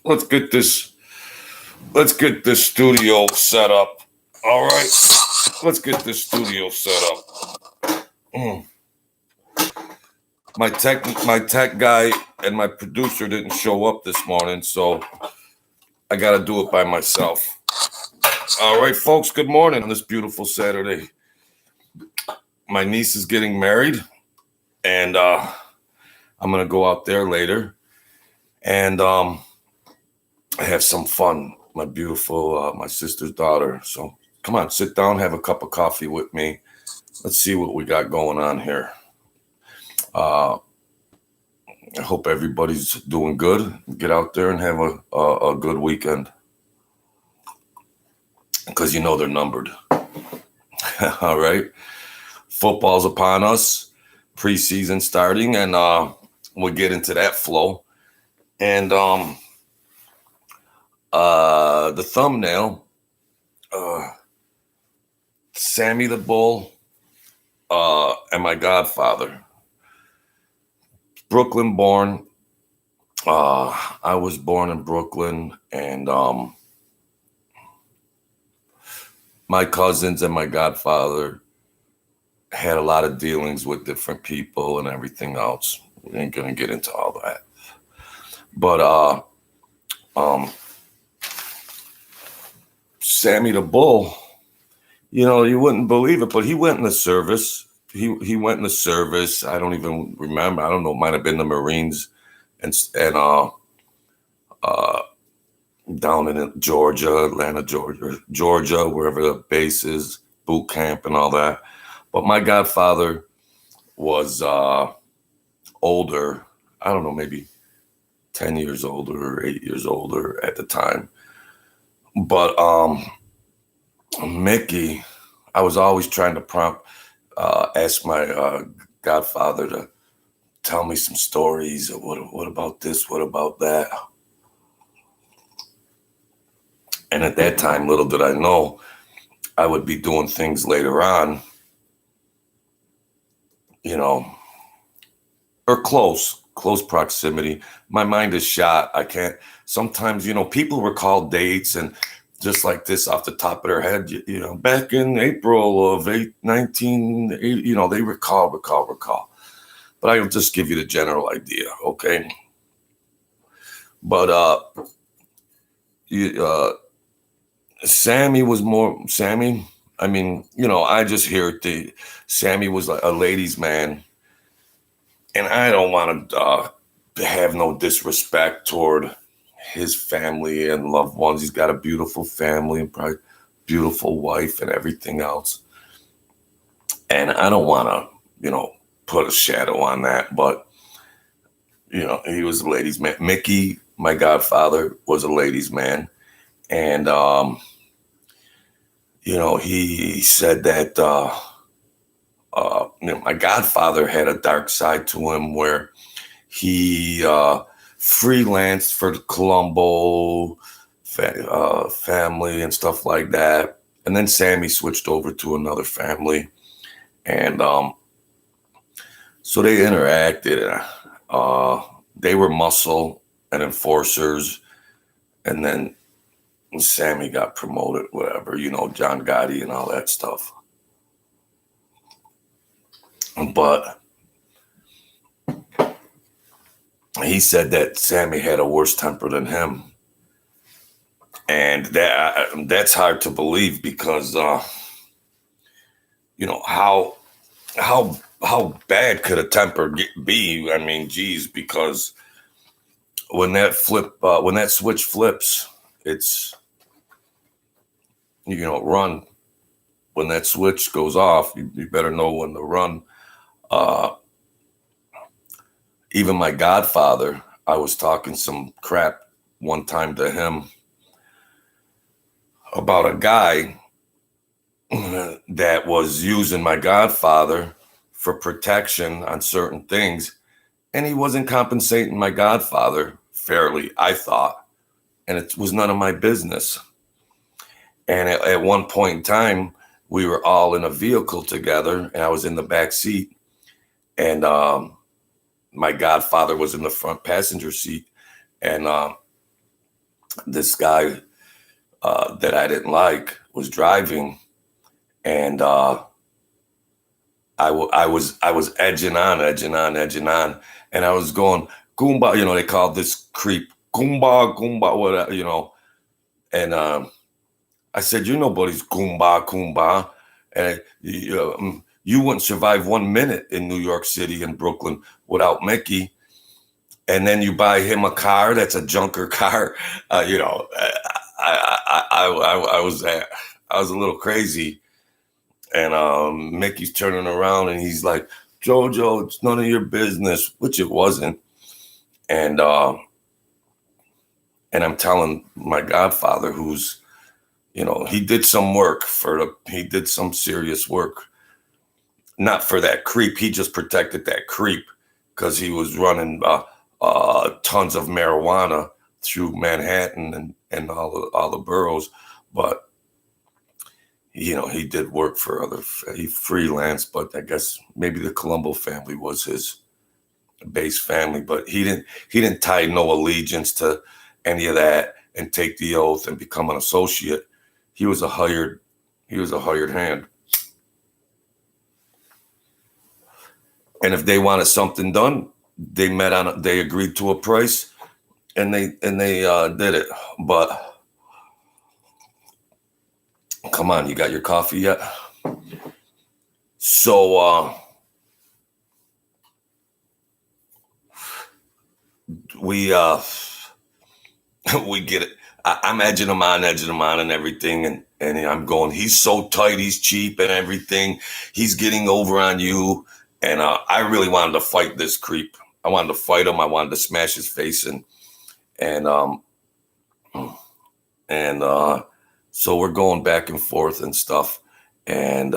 let's get this studio set up. All right, let's get this studio set up. My tech guy and my producer didn't show up this morning, so I got to do it by myself. All right, folks, good morning on this beautiful Saturday. My niece is getting married, and I'm going to go out there later and have some fun. My beautiful, my sister's daughter. So come on, sit down, have a cup of coffee with me. Let's see what we got going on here. I hope everybody's doing good. Get out there and have a good weekend, because you know they're numbered. All right. Football's upon us. Preseason starting, and we'll get into that flow. And the thumbnail, Sammy the Bull and my Godfather. Brooklyn born. I was born in Brooklyn, and my cousins and my Godfather had a lot of dealings with different people and everything else. We ain't gonna get into all that. But Sammy the Bull, you wouldn't believe it, but he went in the service. He went in the service. I don't even remember. I don't know. It might have been the Marines, and down in Georgia, Atlanta, Georgia, wherever the base is, boot camp and all that. But my Godfather was older. I don't know, maybe 10 years older or 8 years older at the time. But Mickey, I was always trying to ask my Godfather to tell me some stories. What about this? What about that? And at that time, little did I know, I would be doing things later on, or close proximity. My mind is shot. I can't. Sometimes, people recall dates and just like this off the top of their head, back in April of 1980, they recall. But I'll just give you the general idea, okay? But Sammy, I just hear it. Sammy was a ladies' man. And I don't want to have no disrespect toward his family and loved ones. He's got a beautiful family and probably beautiful wife and everything else. And I don't want to, put a shadow on that. But, he was a ladies' man. Mickey, my Godfather, was a ladies' man. And, he said that, my Godfather had a dark side to him where he freelanced for the Colombo family and stuff like that. And then Sammy switched over to another family. And so they interacted. They were muscle and enforcers. And then Sammy got promoted, whatever, John Gotti and all that stuff. But he said that Sammy had a worse temper than him. And that's hard to believe because, how bad could a temper be? I mean, geez, because when that switch flips, it's, run. When that switch goes off, you better know when to run. Even my Godfather, I was talking some crap one time to him about a guy that was using my Godfather for protection on certain things, and he wasn't compensating my Godfather fairly, I thought, and it was none of my business. And at one point in time, we were all in a vehicle together, and I was in the back seat, and my Godfather was in the front passenger seat, and this guy that I didn't like was driving, and I was edging on, and I was going Goomba. They call this creep Goomba, whatever. And I said, nobody's Goomba, and you wouldn't survive 1 minute in New York City and Brooklyn without Mickey. And then you buy him a car that's a junker car. I was a little crazy. And Mickey's turning around and he's like, Jojo, it's none of your business, which it wasn't. And I'm telling my godfather, who's, he did some work he did some serious work, not for that creep. He just protected that creep because he was running tons of marijuana through Manhattan and all the boroughs. But he did work for he freelanced, but I guess maybe the Colombo family was his base family, but he didn't tie no allegiance to any of that and take the oath and become an associate. He was a hired hand. And if they wanted something done, they agreed to a price and they did it. But come on, you got your coffee yet? So we get it. I'm edging him on and everything, and I'm going, he's so tight, he's cheap and everything. He's getting over on you. And I really wanted to fight this creep. I wanted to fight him. I wanted to smash his face in. And so we're going back and forth and stuff. And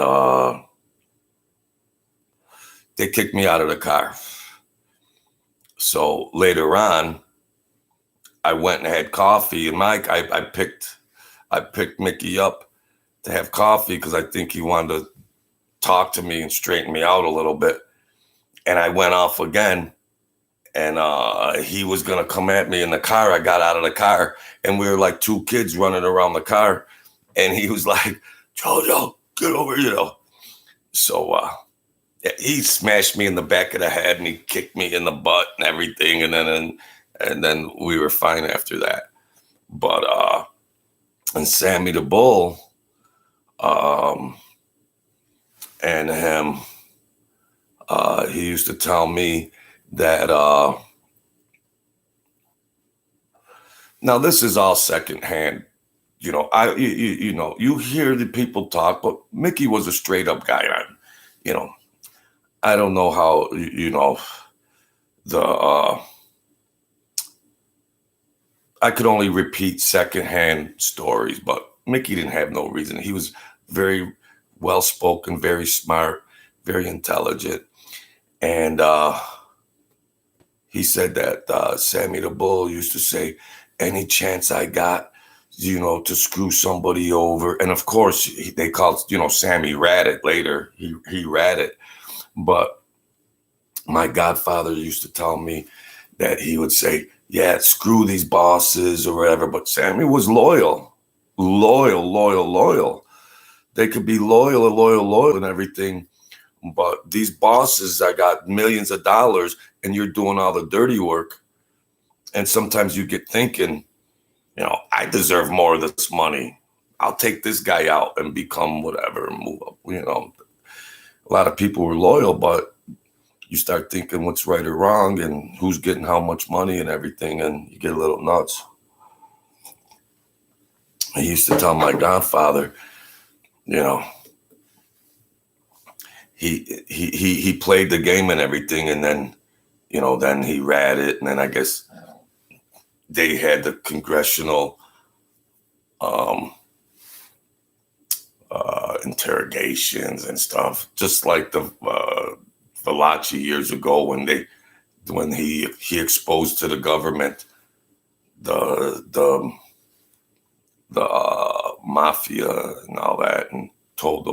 they kicked me out of the car. So later on, I went and had coffee, and Mike, I picked Mickey up to have coffee because I think he wanted to talk to me and straighten me out a little bit. And I went off again, and he was gonna come at me in the car. I got out of the car, and we were like two kids running around the car, and he was like, Jojo, get over here. So he smashed me in the back of the head, and he kicked me in the butt and everything, and then we were fine after that. But and Sammy the Bull, and him, he used to tell me that now this is all secondhand. You hear the people talk, but Mickey was a straight up guy. I don't know how I could only repeat secondhand stories, but Mickey didn't have no reason. He was very well-spoken, very smart, very intelligent. And he said that Sammy the Bull used to say, any chance I got, to screw somebody over. And of course, they called, Sammy ratted later. He ratted. But my godfather used to tell me that he would say, yeah, screw these bosses or whatever. But Sammy was loyal. They could be loyal and everything. But these bosses, I got millions of dollars and you're doing all the dirty work. And sometimes you get thinking, I deserve more of this money. I'll take this guy out and become whatever and move up. A lot of people were loyal, but you start thinking what's right or wrong and who's getting how much money and everything, and you get a little nuts. I used to tell my godfather, he played the game and everything, and then, then he ratted, and then I guess they had the congressional interrogations and stuff, just like the Valachi years ago when he exposed to the government the Mafia and all that, and told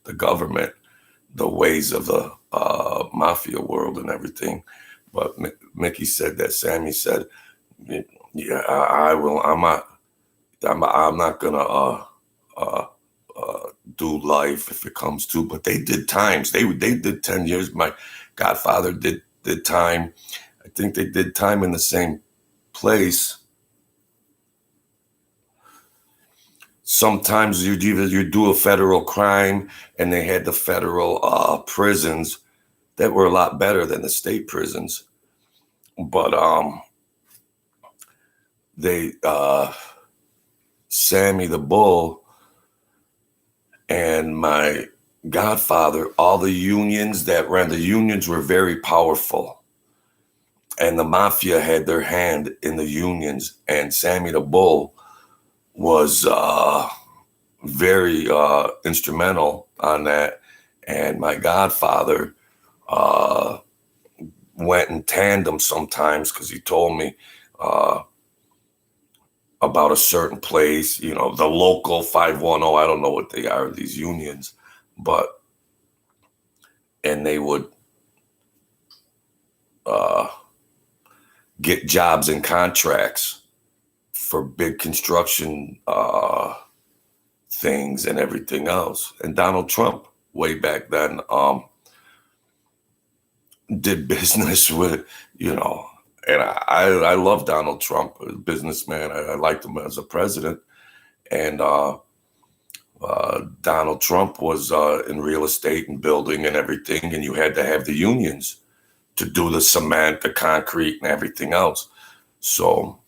the government the ways of the Mafia world and everything. But Mickey said that Sammy said, Yeah, I will. I'm not gonna uh, do life if it comes to. But they did times. They did 10 years. My Godfather did time. I think they did time in the same place. Sometimes you do a federal crime, and they had the federal prisons that were a lot better than the state prisons. But they Sammy the Bull and my Godfather, all the unions that ran the unions were very powerful, and the Mafia had their hand in the unions, and Sammy the Bull was very instrumental on that. And my Godfather went in tandem sometimes because he told me about a certain place, the local 510. I don't know what they are, these unions, and they would get jobs and contracts for big construction things and everything else. And Donald Trump, way back then, did business with, and I love Donald Trump, a businessman. I liked him as a president. And Donald Trump was in real estate and building and everything, and you had to have the unions to do the cement, the concrete, and everything else. So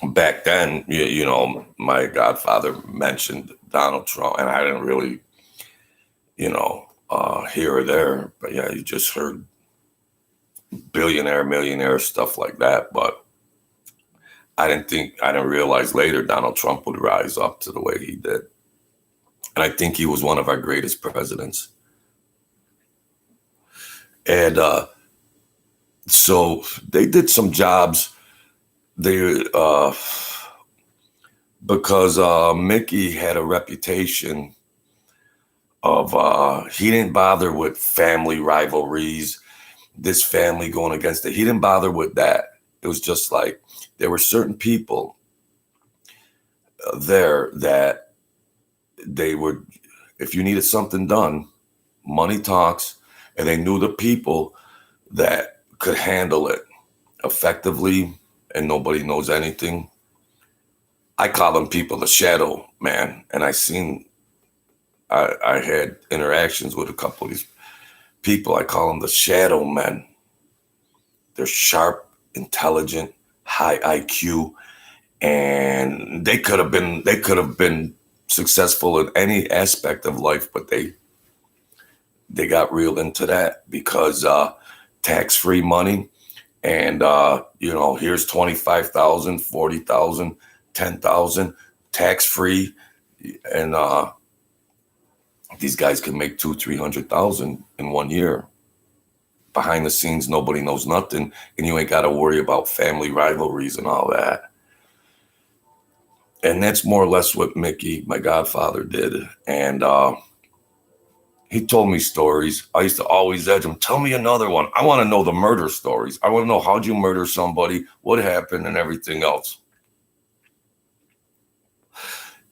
back then, my Godfather mentioned Donald Trump, and I didn't really, here or there, but yeah, you just heard billionaire, millionaire, stuff like that. But I didn't realize later Donald Trump would rise up to the way he did. And I think he was one of our greatest presidents. And so they did some jobs. Because Mickey had a reputation of he didn't bother with family rivalries, this family going against it. He didn't bother with that. It was just like there were certain people there that they would, if you needed something done, money talks, and they knew the people that could handle it effectively, and nobody knows anything. I call them people the shadow man, and I had interactions with a couple of these people. I call them the shadow men. They're sharp, intelligent, high IQ, and they could have been successful in any aspect of life, but they got reeled into that because tax-free money, and here's 25,000, 40,000, 10,000 tax-free, and these guys can make 200,000-300,000 in 1 year. Behind the scenes, nobody knows nothing, and you ain't got to worry about family rivalries and all that. And that's more or less what Mickey, my Godfather, did. And he told me stories. I used to always edge him. Tell me another one. I want to know the murder stories. I want to know, how'd you murder somebody, what happened, and everything else.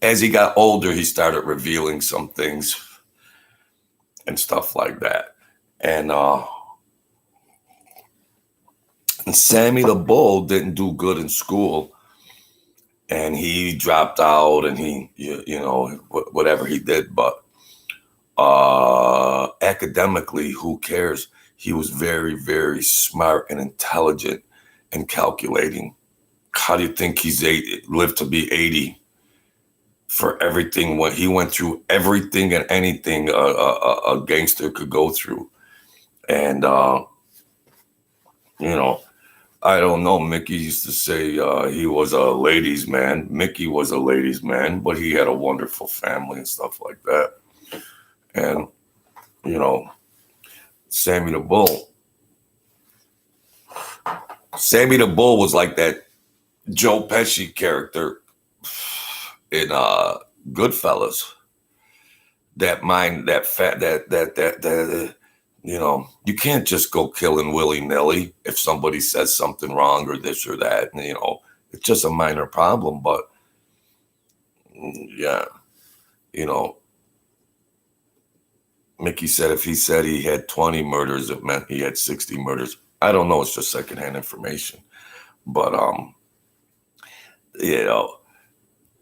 As he got older, he started revealing some things and stuff like that. And Sammy the Bull didn't do good in school, and he dropped out, and he, whatever he did. But academically, who cares? He was very, very smart and intelligent and calculating. How do you think he's lived to be 80? For everything, when he went through everything and anything a gangster could go through. And I don't know. Mickey used to say he was a ladies' man. Mickey was a ladies' man, but he had a wonderful family and stuff like that. And, Sammy the Bull. Sammy the Bull was like that Joe Pesci character in Goodfellas. That mind, that fat, that You can't just go killing willy-nilly if somebody says something wrong or this or that. And, it's just a minor problem. But, yeah, you know, Mickey said if he said he had 20 murders, it meant he had 60 murders. I don't know. It's just secondhand information. But,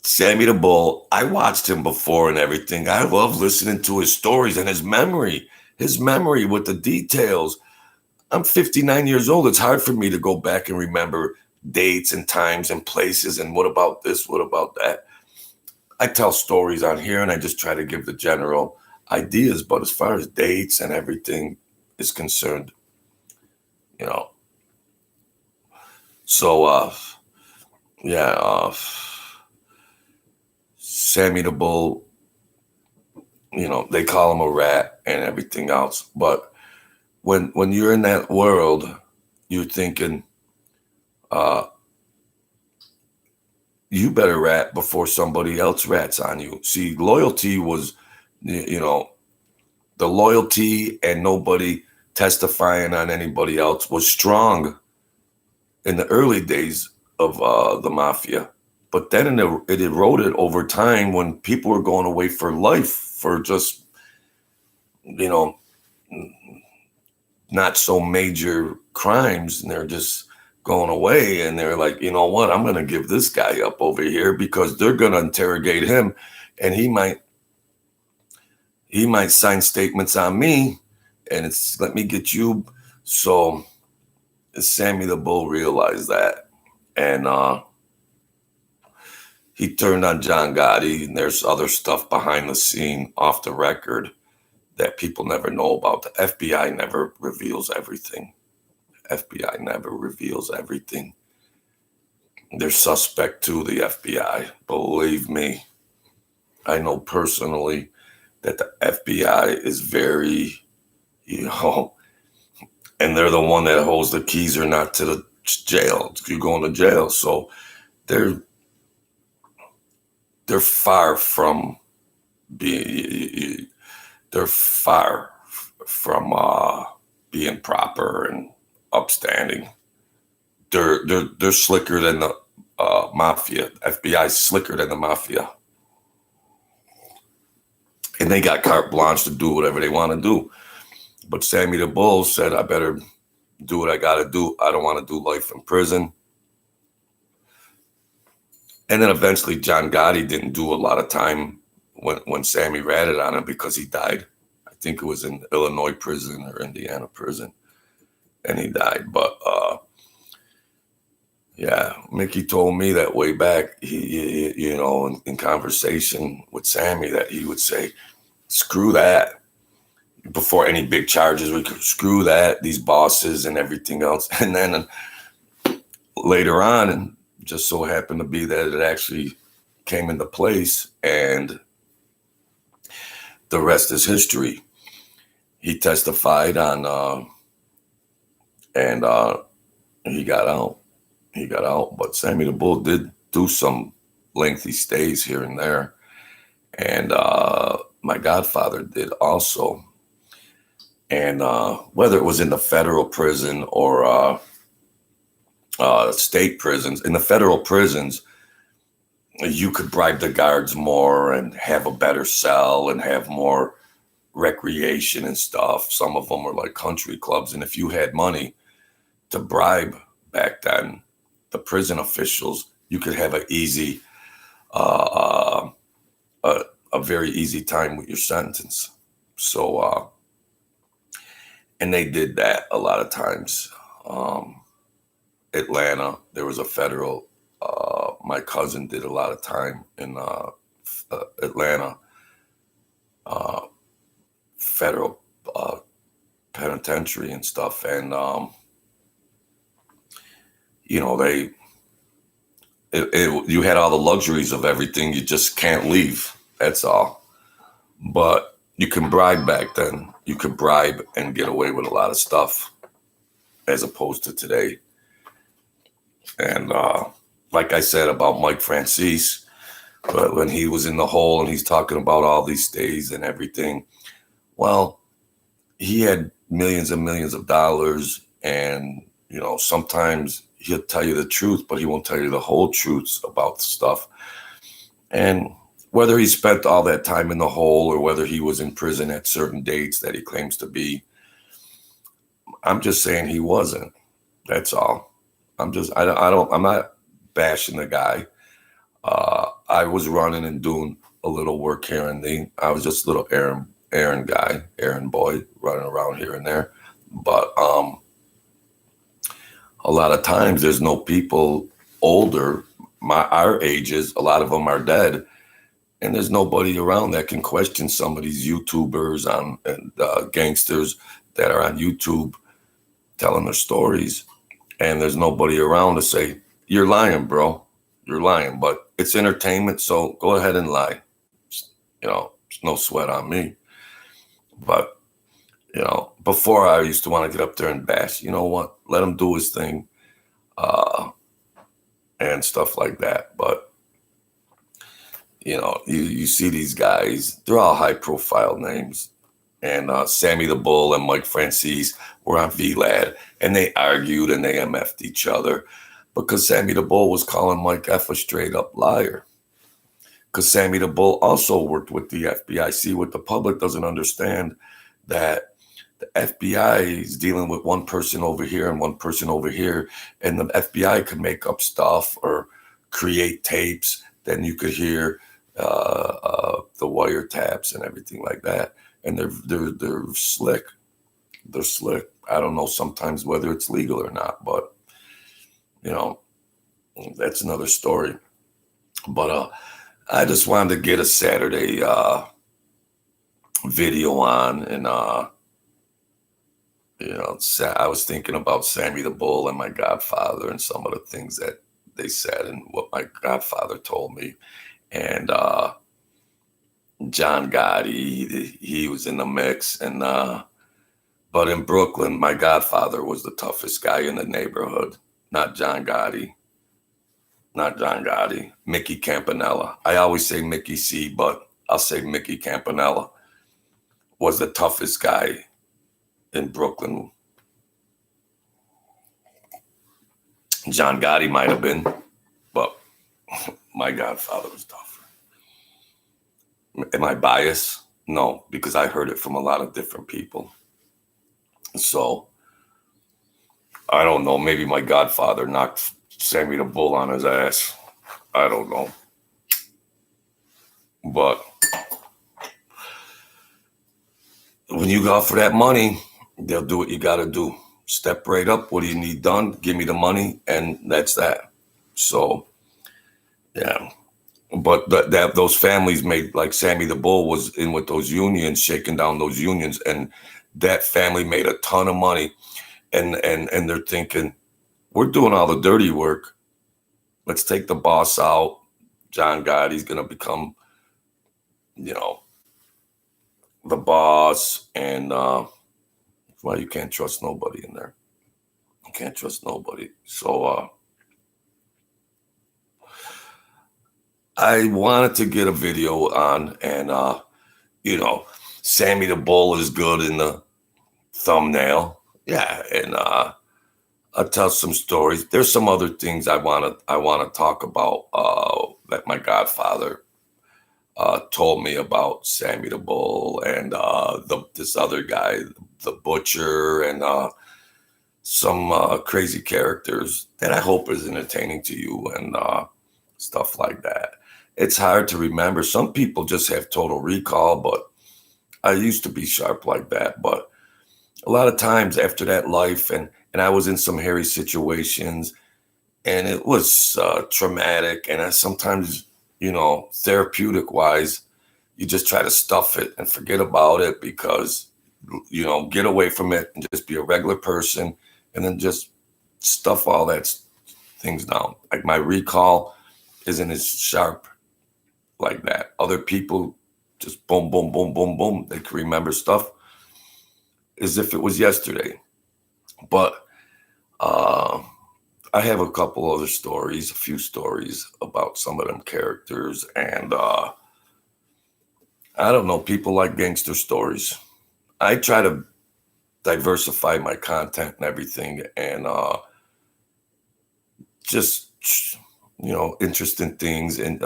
Sammy the Bull, I watched him before and everything. I love listening to his stories and his memory with the details. I'm 59 years old. It's hard for me to go back and remember dates and times and places and what about this, what about that. I tell stories on here and I just try to give the general ideas. But as far as dates and everything is concerned, so, Sammy the Bull, they call him a rat and everything else. But when you're in that world, you're thinking, you better rat before somebody else rats on you. See, loyalty was, the loyalty and nobody testifying on anybody else was strong in the early days of the Mafia. But then it eroded over time when people were going away for life for just, not so major crimes. And they're just going away. And they're like, you know what? I'm going to give this guy up over here because they're going to interrogate him. And he might sign statements on me. And it's let me get you. So Sammy the Bull realized that. And he turned on John Gotti, and there's other stuff behind the scene, off the record, that people never know about. The FBI never reveals everything. FBI never reveals everything. They're suspect to the FBI. Believe me. I know personally that the FBI is very, and they're the one that holds the keys or not to the jail. You're going to jail. So they're far from being being proper and upstanding. They're slicker than the Mafia. FBI is slicker than the Mafia, and they got carte blanche to do whatever they want to do. But Sammy the Bull said, "I better do what I got to do. I don't want to do life in prison." And then eventually John Gotti didn't do a lot of time when Sammy ratted on him because he died. I think it was in Illinois prison or Indiana prison. And he died. But, Mickey told me that way back, he in conversation with Sammy, that he would say, screw that. Before any big charges, we could screw that, these bosses and everything else. And then later on, and just so happened to be that it actually came into place, and the rest is history. He testified on, and he got out. He got out, but Sammy the Bull did do some lengthy stays here and there, and my Godfather did also. And whether it was in the federal prison or state prisons, in the federal prisons, you could bribe the guards more and have a better cell and have more recreation and stuff. Some of them were like country clubs. And if you had money to bribe back then, the prison officials, you could have a very easy time with your sentence. So, and they did that a lot of times. Atlanta, there was a federal, my cousin did a lot of time in Atlanta, federal penitentiary and stuff. And, you had all the luxuries of everything. You just can't leave. That's all. But you can bribe back then. You could bribe and get away with a lot of stuff as opposed to today. And like I said about Mike Francis, but when he was in the hole and he's talking about all these stays and everything, well, he had millions and millions of dollars, and sometimes he'll tell you the truth, but he won't tell you the whole truths about the stuff. And whether he spent all that time in the hole or whether he was in prison at certain dates that he claims to be, I'm just saying he wasn't. That's all. I'm not bashing the guy. I was running and doing a little work here and there. I was just a little errand boy running around here and there. But a lot of times there's no people older, our ages, a lot of them are dead. And there's nobody around that can question some of these YouTubers and gangsters that are on YouTube telling their stories. And there's nobody around to say, you're lying, bro. You're lying. But it's entertainment, so go ahead and lie. It's no sweat on me. But, before I used to want to get up there and bash. You know what? Let him do his thing and stuff like that. But, you see these guys, they're all high-profile names. And Sammy the Bull and Mike Francis were on VLAD, and they argued and they MF'd each other because Sammy the Bull was calling Mike F a straight-up liar. Because Sammy the Bull also worked with the FBI. See, what the public doesn't understand, that the FBI is dealing with one person over here and one person over here, and the FBI can make up stuff or create tapes. Then you could hear the wiretaps and everything like that. And they're slick. They're slick. I don't know sometimes whether it's legal or not, but that's another story. But I just wanted to get a Saturday video on, and I was thinking about Sammy the Bull and my Godfather and some of the things that they said and what my Godfather told me. And John Gotti, he was in the mix. And but in Brooklyn, my Godfather was the toughest guy in the neighborhood, not John Gotti. Not John Gotti, Mickey Campanella. I always say Mickey C, but I'll say Mickey Campanella was the toughest guy in Brooklyn. John Gotti might have been, but my Godfather was tougher. Am I biased? No, because I heard it from a lot of different people. So, I don't know, maybe my Godfather knocked Sammy the Bull on his ass. I don't know. But when you go out for that money, they'll do what you got to do. Step right up. What do you need done? Give me the money. And that's that. So, yeah. But those families made, like Sammy the Bull was in with those unions, shaking down those unions. And that family made a ton of money. And they're thinking, we're doing all the dirty work. Let's take the boss out. John Gotti's going to become, the boss. And well, you can't trust nobody in there. You can't trust nobody. So I wanted to get a video on, and, Sammy the Bull is good in the thumbnail. Yeah, and I'll tell some stories. There's some other things I want to talk about that my Godfather told me about Sammy the Bull and this other guy, the Butcher, and some crazy characters that I hope is entertaining to you and stuff like that. It's hard to remember. Some people just have total recall, but I used to be sharp like that. But a lot of times after that life, and I was in some hairy situations, and it was traumatic. And I sometimes, therapeutic wise, you just try to stuff it and forget about it because, get away from it and just be a regular person, and then just stuff all that things down. Like my recall isn't as sharp like that. Other people just boom, boom, boom, boom, boom. They can remember stuff as if it was yesterday. But I have a couple other stories, a few stories about some of them characters. And I don't know, people like gangster stories. I try to diversify my content and everything, and just, interesting things, and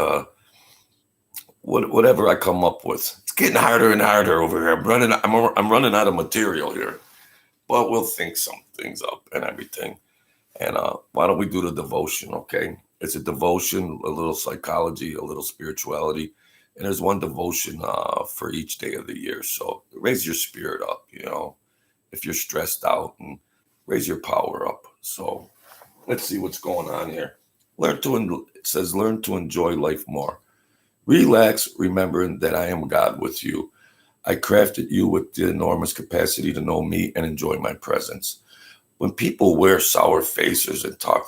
whatever I come up with. It's getting harder and harder over here. I'm running out of material here, but we'll think some things up and everything. And why don't we do the devotion, okay? It's a devotion, a little psychology, a little spirituality, and there's one devotion for each day of the year. So raise your spirit up, if you're stressed out, and raise your power up. So let's see what's going on here. It says, learn to enjoy life more. Relax, remembering that I am God with you. I crafted you with the enormous capacity to know me and enjoy my presence. When people wear sour faces and talk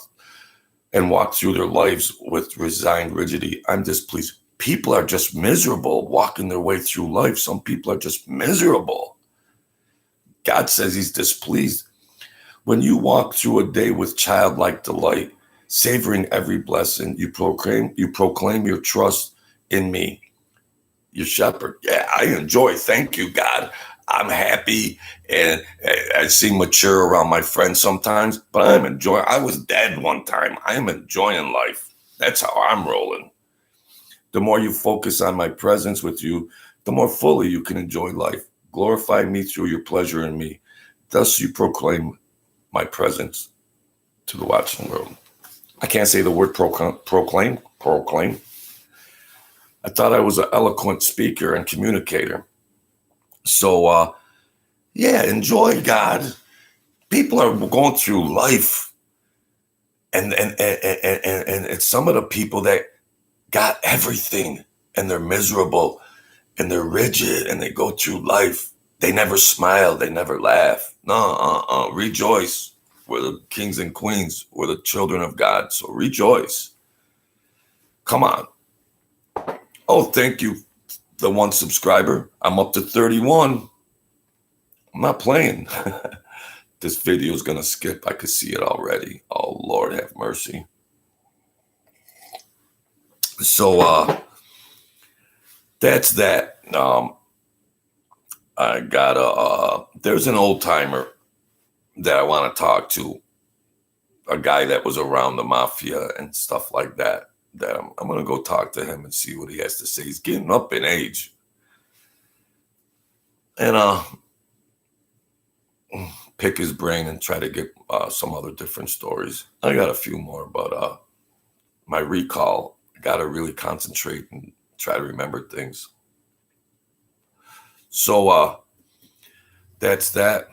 and walk through their lives with resigned rigidity, I'm displeased. People are just miserable walking their way through life. Some people are just miserable. God says he's displeased. When you walk through a day with childlike delight, savoring every blessing, you proclaim your trust in me, your shepherd. Yeah, I enjoy. Thank you, God. I'm happy, and I seem mature around my friends sometimes, but I'm enjoying. I was dead one time. I'm enjoying life. That's how I'm rolling. The more you focus on my presence with you, the more fully you can enjoy life. Glorify me through your pleasure in me. Thus you proclaim my presence to the watching world. I can't say the word proclaim. I thought I was an eloquent speaker and communicator. So, enjoy God. People are going through life, and some of the people that got everything, and they're miserable, and they're rigid, and they go through life. They never smile. They never laugh. No, rejoice. We're the kings and queens. We're the children of God. So rejoice. Come on. Oh, thank you, the one subscriber. I'm up to 31. I'm not playing. This video is going to skip. I could see it already. Oh, Lord, have mercy. So that's that. I got there's an old timer that I want to talk to, a guy that was around the Mafia and stuff like that. That I'm going to go talk to him and see what he has to say. He's getting up in age. And pick his brain and try to get some other different stories. I got a few more, but my recall, I got to really concentrate and try to remember things. So that's that.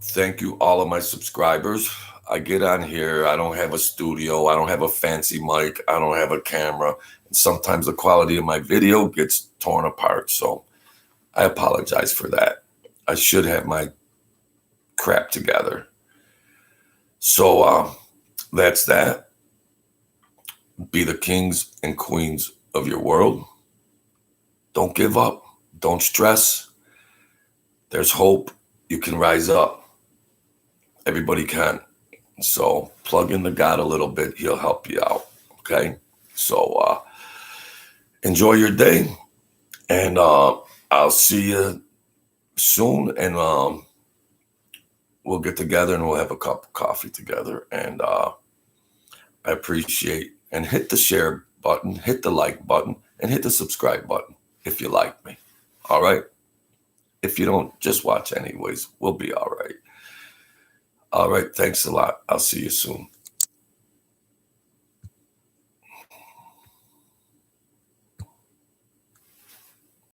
Thank you, all of my subscribers. I get on here. I don't have a studio. I don't have a fancy mic. I don't have a camera. And sometimes the quality of my video gets torn apart. So I apologize for that. I should have my crap together. So that's that. Be the kings and queens of your world. Don't give up. Don't stress. There's hope. You can rise up. Everybody can. So plug into God a little bit. He'll help you out. Okay. So enjoy your day. And I'll see you soon. And we'll get together and we'll have a cup of coffee together. And I appreciate, and hit the share button, hit the like button, and hit the subscribe button if you like me. All right. If you don't, just watch anyways. We'll be all right. All right. Thanks a lot. I'll see you soon.